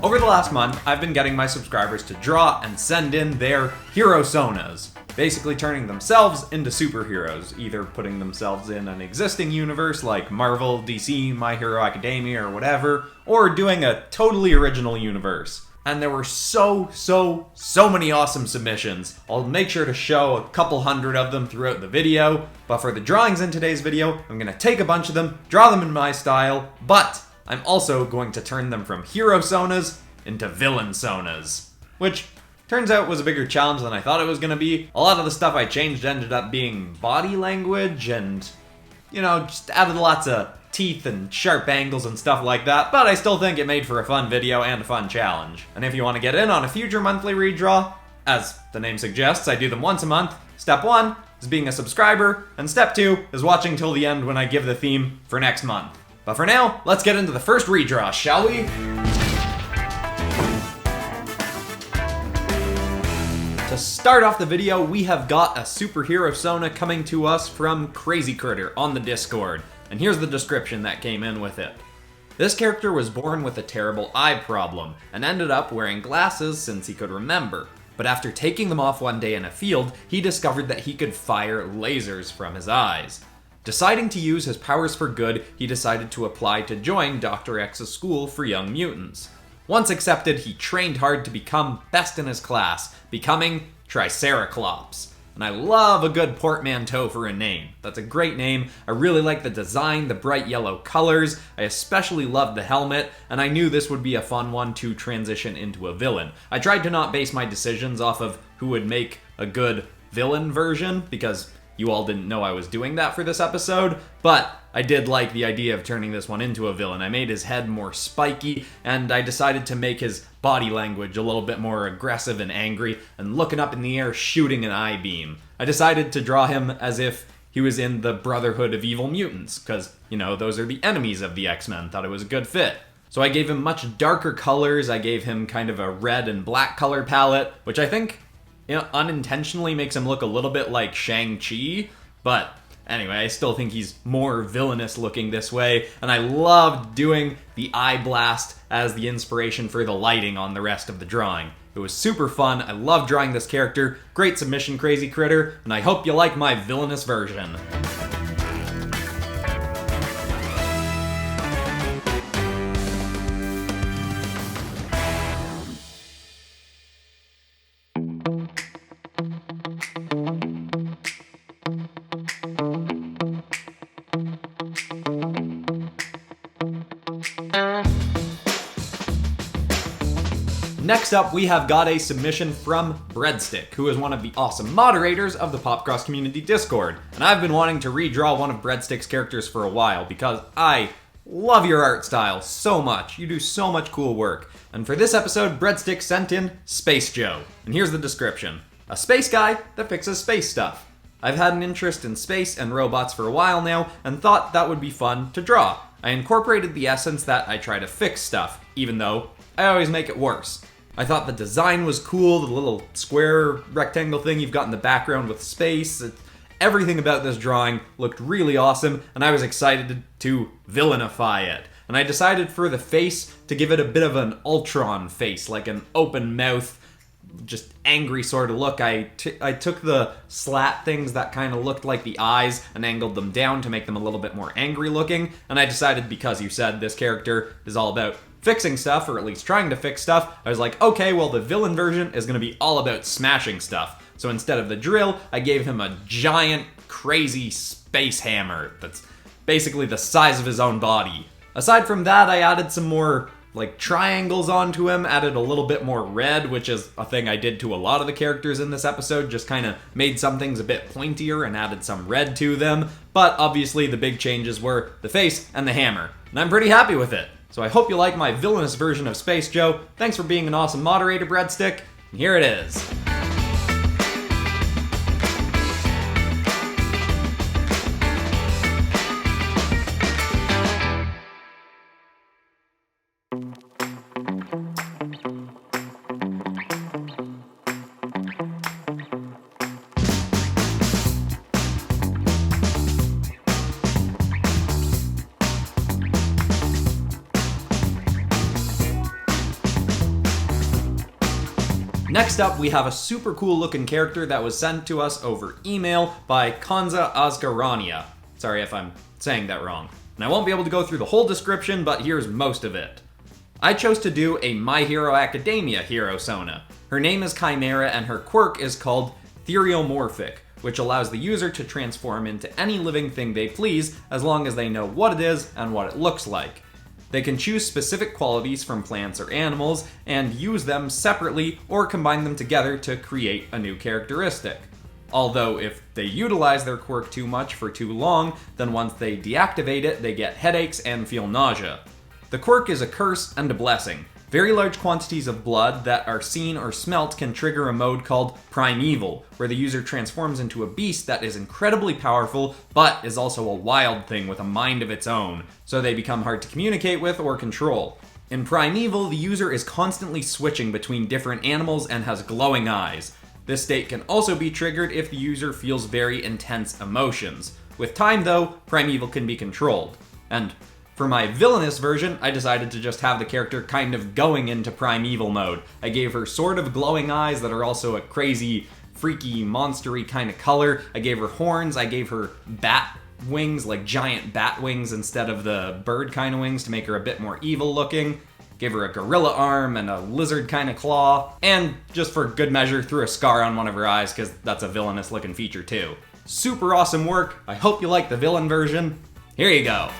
Over the last month, I've been getting my subscribers to draw and send in their Hero-sonas, basically turning themselves into superheroes, either putting themselves in an existing universe like Marvel, DC, My Hero Academia, or whatever, or doing a totally original universe. And there were so many awesome submissions. I'll make sure to show a couple hundred of them throughout the video, but for the drawings in today's video, I'm gonna take a bunch of them, draw them in my style, but I'm also going to turn them from Hero-sonas into Villain-sonas, which turns out was a bigger challenge than I thought it was gonna be. A lot of the stuff I changed ended up being body language and, just added lots of teeth and sharp angles and stuff like that, but I still think it made for a fun video and a fun challenge. And if you want to get in on a future monthly redraw, as the name suggests, I do them once a month. Step 1 is being a subscriber, and step 2 is watching till the end when I give the theme for next month. But for now, let's get into the first redraw, shall we? To start off the video, we have got a superhero-sona coming to us from Crazy Critter on the Discord. And here's the description that came in with it. This character was born with a terrible eye problem, and ended up wearing glasses since he could remember. But after taking them off one day in a field, he discovered that he could fire lasers from his eyes. Deciding to use his powers for good, he decided to apply to join Dr. X's school for young mutants. Once accepted, he trained hard to become best in his class, becoming Triceraclops. And I love a good portmanteau for a name. That's a great name. I really like the design, the bright yellow colors. I especially loved the helmet, and I knew this would be a fun one to transition into a villain. I tried to not base my decisions off of who would make a good villain version, because you all didn't know I was doing that for this episode, but I did like the idea of turning this one into a villain. I made his head more spiky, and I decided to make his body language a little bit more aggressive and angry, and looking up in the air shooting an eye beam. I decided to draw him as if he was in the Brotherhood of Evil Mutants, because, those are the enemies of the X-Men. Thought it was a good fit. So I gave him much darker colors. I gave him kind of a red and black color palette, which I think unintentionally makes him look a little bit like Shang-Chi, but anyway, I still think he's more villainous looking this way, and I loved doing the eye blast as the inspiration for the lighting on the rest of the drawing. It was super fun. I love drawing this character. Great submission, Crazy Critter, and I hope you like my villainous version. Next up, we have got a submission from Breadstick, who is one of the awesome moderators of the PopCross Community Discord. And I've been wanting to redraw one of Breadstick's characters for a while because I love your art style so much. You do so much cool work. And for this episode, Breadstick sent in Space Joe. And here's the description. A space guy that fixes space stuff. I've had an interest in space and robots for a while now and thought that would be fun to draw. I incorporated the essence that I try to fix stuff, even though I always make it worse. I thought the design was cool, the little square rectangle thing you've got in the background with space. Everything about this drawing looked really awesome, and I was excited to villainify it. And I decided for the face to give it a bit of an Ultron face, like an open mouth, just angry sort of look. I took the slat things that kind of looked like the eyes and angled them down to make them a little bit more angry looking, and I decided because you said this character is all about fixing stuff, or at least trying to fix stuff, I was like, okay, well the villain version is going to be all about smashing stuff. So instead of the drill, I gave him a giant, crazy space hammer that's basically the size of his own body. Aside from that, I added some more triangles onto him, added a little bit more red, which is a thing I did to a lot of the characters in this episode, just kind of made some things a bit pointier and added some red to them. But obviously the big changes were the face and the hammer, and I'm pretty happy with it. So I hope you like my villainous version of Space Joe. Thanks for being an awesome moderator, Breadstick, and here it is. Next up, we have a super cool looking character that was sent to us over email by Kanza Asgarania. Sorry if I'm saying that wrong. And I won't be able to go through the whole description, but here's most of it. I chose to do a My Hero Academia Hero-sona. Her name is Chimera and her quirk is called Theriomorphic, which allows the user to transform into any living thing they please as long as they know what it is and what it looks like. They can choose specific qualities from plants or animals and use them separately or combine them together to create a new characteristic. Although if they utilize their quirk too much for too long, then once they deactivate it, they get headaches and feel nausea. The quirk is a curse and a blessing. Very large quantities of blood that are seen or smelt can trigger a mode called Primeval, where the user transforms into a beast that is incredibly powerful, but is also a wild thing with a mind of its own, so they become hard to communicate with or control. In Primeval, the user is constantly switching between different animals and has glowing eyes. This state can also be triggered if the user feels very intense emotions. With time though, Primeval can be controlled. And for my villainous version, I decided to just have the character kind of going into Primeval mode. I gave her sort of glowing eyes that are also a crazy, freaky, monstery kind of color. I gave her horns, I gave her bat wings, like giant bat wings instead of the bird kind of wings to make her a bit more evil looking. Gave her a gorilla arm and a lizard kind of claw. And just for good measure, threw a scar on one of her eyes because that's a villainous looking feature too. Super awesome work. I hope you like the villain version. Here you go.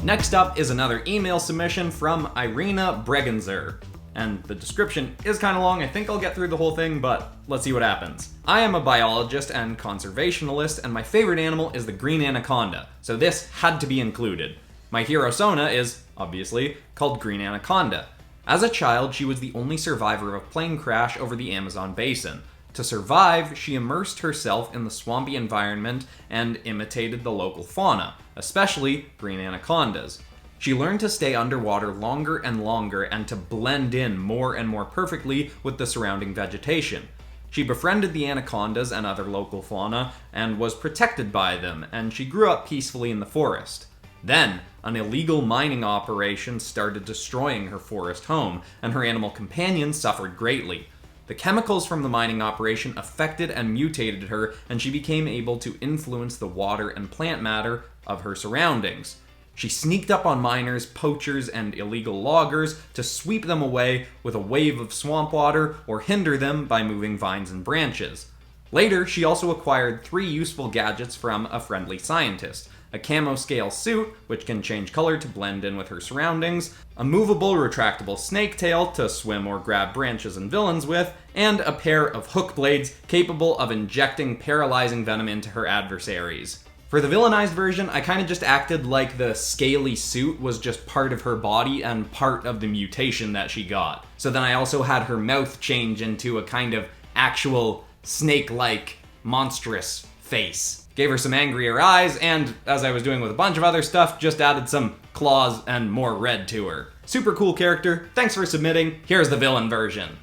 Next up is another email submission from Irina Bregenzer. And the description is kind of long, I think I'll get through the whole thing, but let's see what happens. I am a biologist and conservationalist, and my favorite animal is the green anaconda, so this had to be included. My hero-sona is, obviously, called Green Anaconda. As a child, she was the only survivor of a plane crash over the Amazon basin. To survive, she immersed herself in the swampy environment and imitated the local fauna, especially green anacondas. She learned to stay underwater longer and longer and to blend in more and more perfectly with the surrounding vegetation. She befriended the anacondas and other local fauna and was protected by them, and she grew up peacefully in the forest. Then, an illegal mining operation started destroying her forest home, and her animal companions suffered greatly. The chemicals from the mining operation affected and mutated her, and she became able to influence the water and plant matter of her surroundings. She sneaked up on miners, poachers, and illegal loggers to sweep them away with a wave of swamp water or hinder them by moving vines and branches. Later, she also acquired 3 useful gadgets from a friendly scientist: a camo scale suit, which can change color to blend in with her surroundings, a movable retractable snake tail to swim or grab branches and villains with, and a pair of hook blades capable of injecting paralyzing venom into her adversaries. For the villainized version, I kind of just acted like the scaly suit was just part of her body and part of the mutation that she got. So then I also had her mouth change into a kind of actual snake-like monstrous face. Gave her some angrier eyes, and as I was doing with a bunch of other stuff, just added some claws and more red to her. Super cool character, thanks for submitting, here's the villain version.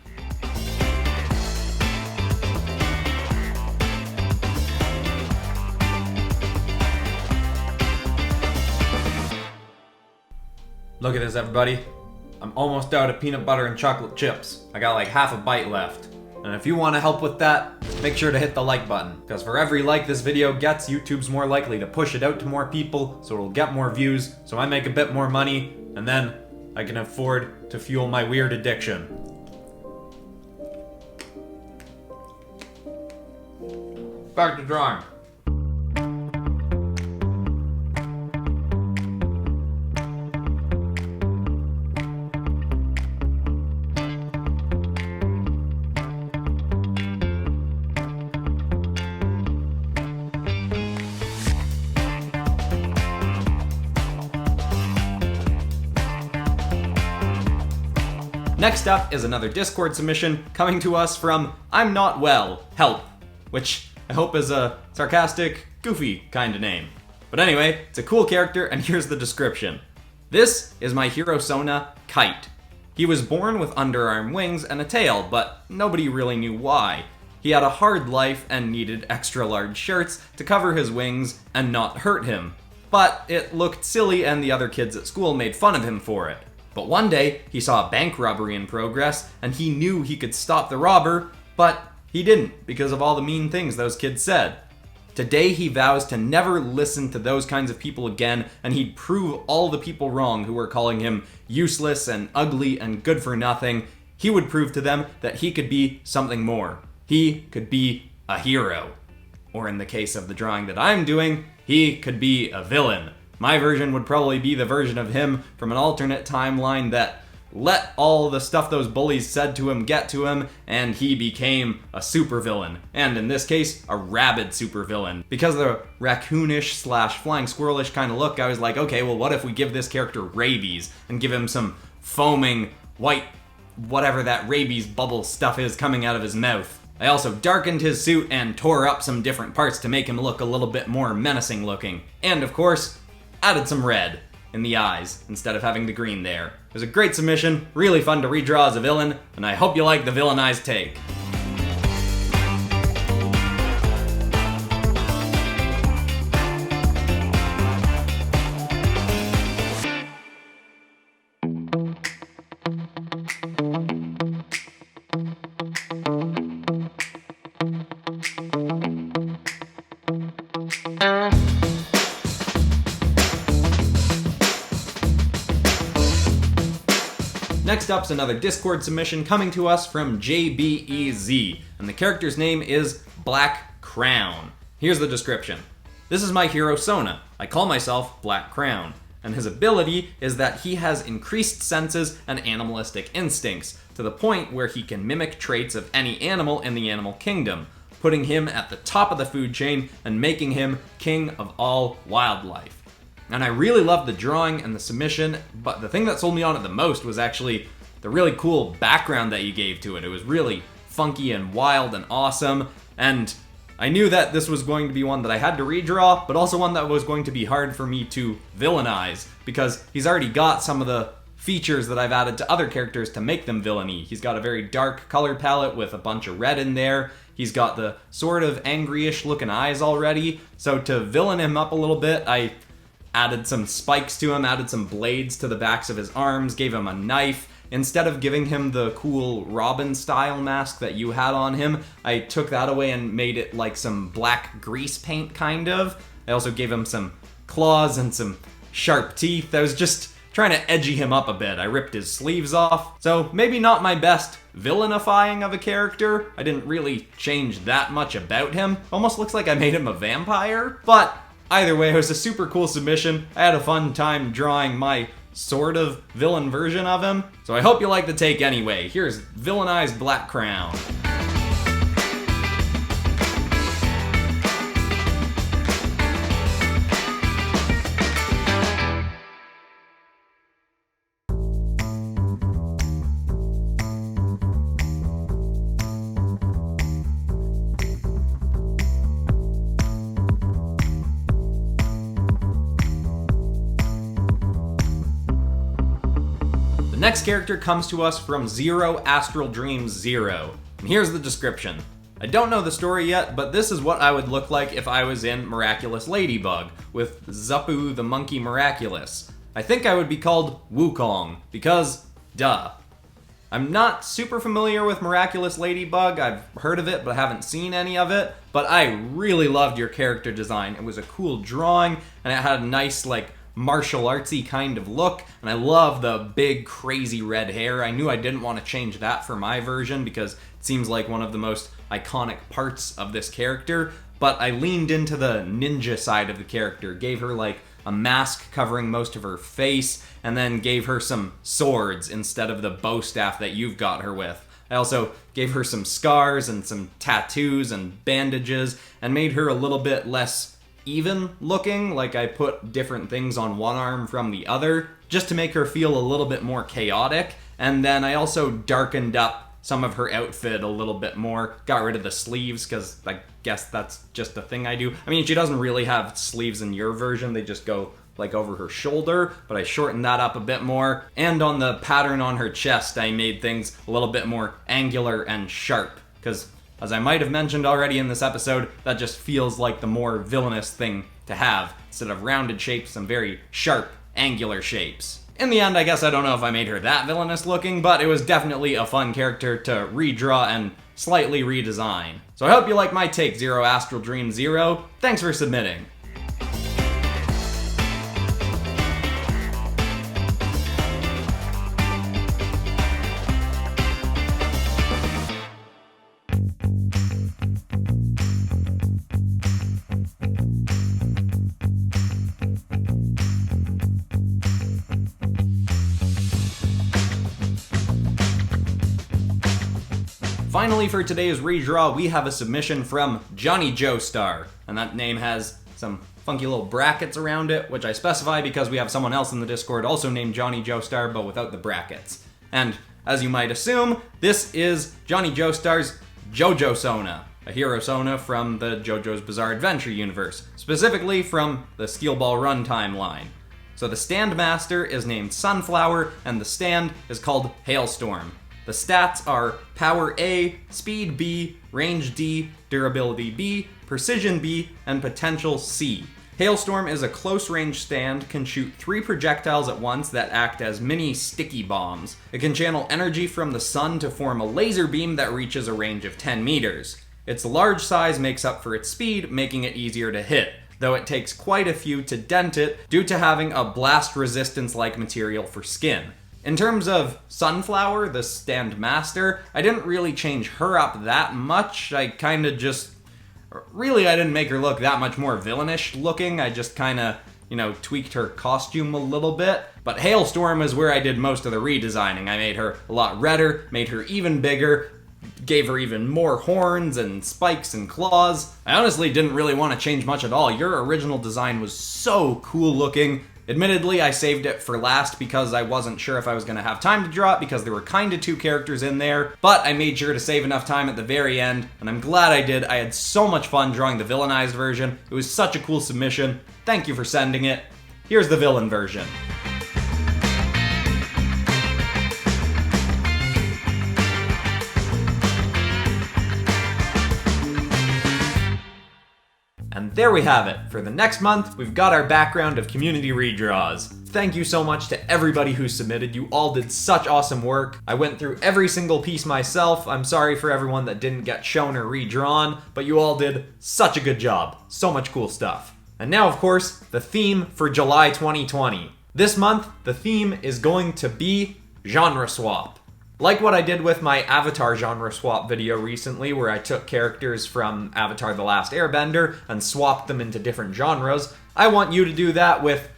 Look at this, everybody. I'm almost out of peanut butter and chocolate chips. I got like half a bite left. And if you want to help with that, make sure to hit the like button, because for every like this video gets, YouTube's more likely to push it out to more people, so it'll get more views, so I make a bit more money, and then I can afford to fuel my weird addiction. Back to drawing. Next up is another Discord submission coming to us from I'm Not Well, Help, which I hope is a sarcastic, goofy kind of name. But anyway, it's a cool character, and here's the description. This is my Hero-sona, Kite. He was born with underarm wings and a tail, but nobody really knew why. He had a hard life and needed extra large shirts to cover his wings and not hurt him. But it looked silly and the other kids at school made fun of him for it. But one day, he saw a bank robbery in progress, and he knew he could stop the robber, but he didn't because of all the mean things those kids said. Today, he vows to never listen to those kinds of people again, and he'd prove all the people wrong who were calling him useless and ugly and good for nothing. He would prove to them that he could be something more. He could be a hero. Or in the case of the drawing that I'm doing, he could be a villain. My version would probably be the version of him from an alternate timeline that let all the stuff those bullies said to him get to him, and he became a supervillain. And in this case, a rabid supervillain. Because of the raccoonish / flying squirrelish kind of look, I was like, okay, well what if we give this character rabies and give him some foaming white whatever that rabies bubble stuff is coming out of his mouth. I also darkened his suit and tore up some different parts to make him look a little bit more menacing looking. And of course, added some red in the eyes instead of having the green there. It was a great submission, really fun to redraw as a villain, and I hope you like the villainized take. Next up's another Discord submission coming to us from JBEZ, and the character's name is Black Crown. Here's the description. This is my Hero-sona. I call myself Black Crown, and his ability is that he has increased senses and animalistic instincts, to the point where he can mimic traits of any animal in the animal kingdom, putting him at the top of the food chain and making him king of all wildlife. And I really loved the drawing and the submission, but the thing that sold me on it the most was actually the really cool background that you gave to it. It was really funky and wild and awesome, and I knew that this was going to be one that I had to redraw, but also one that was going to be hard for me to villainize, because he's already got some of the features that I've added to other characters to make them villainy. He's got a very dark color palette with a bunch of red in there. He's got the sort of angry-ish looking eyes already, so to villain him up a little bit, I added some spikes to him, added some blades to the backs of his arms, gave him a knife. Instead of giving him the cool Robin-style mask that you had on him, I took that away and made it like some black grease paint, kind of. I also gave him some claws and some sharp teeth. I was just trying to edgy him up a bit. I ripped his sleeves off. So maybe not my best villainifying of a character. I didn't really change that much about him. Almost looks like I made him a vampire, but either way, it was a super cool submission. I had a fun time drawing my sort of villain version of him, so I hope you like the take anyway. Here's villainized Black Crown. The next character comes to us from Zero Astral Dreams Zero, and here's the description. I don't know the story yet, but this is what I would look like if I was in Miraculous Ladybug, with Zuppu the Monkey Miraculous. I think I would be called Wukong, because duh. I'm not super familiar with Miraculous Ladybug. I've heard of it, but haven't seen any of it. But I really loved your character design. It was a cool drawing, and it had a nice, martial artsy kind of look, and I love the big crazy red hair. I knew I didn't want to change that for my version because it seems like one of the most iconic parts of this character, but I leaned into the ninja side of the character, gave her a mask covering most of her face, and then gave her some swords instead of the bow staff that you've got her with. I also gave her some scars and some tattoos and bandages, and made her a little bit less even looking, like I put different things on one arm from the other, just to make her feel a little bit more chaotic. And then I also darkened up some of her outfit a little bit more. Got rid of the sleeves, because I guess that's just a thing I do. I mean, she doesn't really have sleeves in your version, they just go like over her shoulder, but I shortened that up a bit more. And on the pattern on her chest, I made things a little bit more angular and sharp, because as I might have mentioned already in this episode, that just feels like the more villainous thing to have. Instead of rounded shapes, some very sharp, angular shapes. In the end, I guess I don't know if I made her that villainous looking, but it was definitely a fun character to redraw and slightly redesign. So I hope you like my take, Zero Astral Dream Zero. Thanks for submitting. Finally, for today's redraw, we have a submission from Johnny Joestar, and that name has some funky little brackets around it, which I specify because we have someone else in the Discord also named Johnny Joestar, but without the brackets. And as you might assume, this is Johnny Joestar's Jojo-sona, a Hero-sona from the JoJo's Bizarre Adventure universe, specifically from the Steel Ball Run timeline. So the stand master is named Sunflower, and the stand is called Hailstorm. The stats are Power A, Speed B, Range D, Durability B, Precision B, and Potential C. Hailstorm is a close-range stand, can shoot 3 projectiles at once that act as mini sticky bombs. It can channel energy from the sun to form a laser beam that reaches a range of 10 meters. Its large size makes up for its speed, making it easier to hit, though it takes quite a few to dent it due to having a blast resistance-like material for skin. In terms of Sunflower, the stand master, I didn't really change her up that much. I didn't make her look that much more villainish looking. I just tweaked her costume a little bit. But Hailstorm is where I did most of the redesigning. I made her a lot redder, made her even bigger, gave her even more horns and spikes and claws. I honestly didn't really want to change much at all. Your original design was so cool looking. Admittedly, I saved it for last because I wasn't sure if I was going to have time to draw it because there were kind of 2 characters in there, but I made sure to save enough time at the very end, and I'm glad I did. I had so much fun drawing the villainized version. It was such a cool submission. Thank you for sending it. Here's the villain version. And there we have it. For the next month, we've got our background of community redraws. Thank you so much to everybody who submitted. You all did such awesome work. I went through every single piece myself. I'm sorry for everyone that didn't get shown or redrawn, but you all did such a good job. So much cool stuff. And now, of course, the theme for July 2020. This month, the theme is going to be genre swap. Like what I did with my Avatar genre swap video recently, where I took characters from Avatar: The Last Airbender and swapped them into different genres, I want you to do that with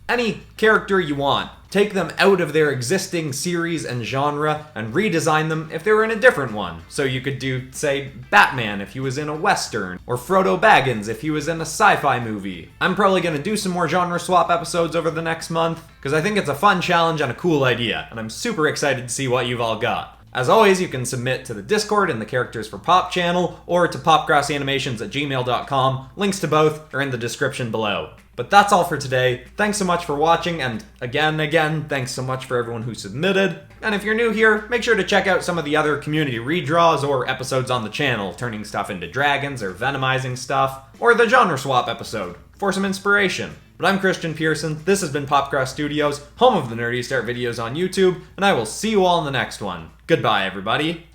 any character you want. Take them out of their existing series and genre and redesign them if they were in a different one. So you could do, say, Batman if he was in a Western, or Frodo Baggins if he was in a sci-fi movie. I'm probably going to do some more genre swap episodes over the next month, because I think it's a fun challenge and a cool idea, and I'm super excited to see what you've all got. As always, you can submit to the Discord in the Characters for Pop channel, or to popcrossanimations@gmail.com. Links to both are in the description below. But that's all for today. Thanks so much for watching, and again, thanks so much for everyone who submitted. And if you're new here, make sure to check out some of the other community redraws or episodes on the channel, turning stuff into dragons or venomizing stuff, or the genre swap episode, for some inspiration. But I'm Christian Pearson, this has been PopCross Studios, home of the Nerdy Start videos on YouTube, and I will see you all in the next one. Goodbye, everybody.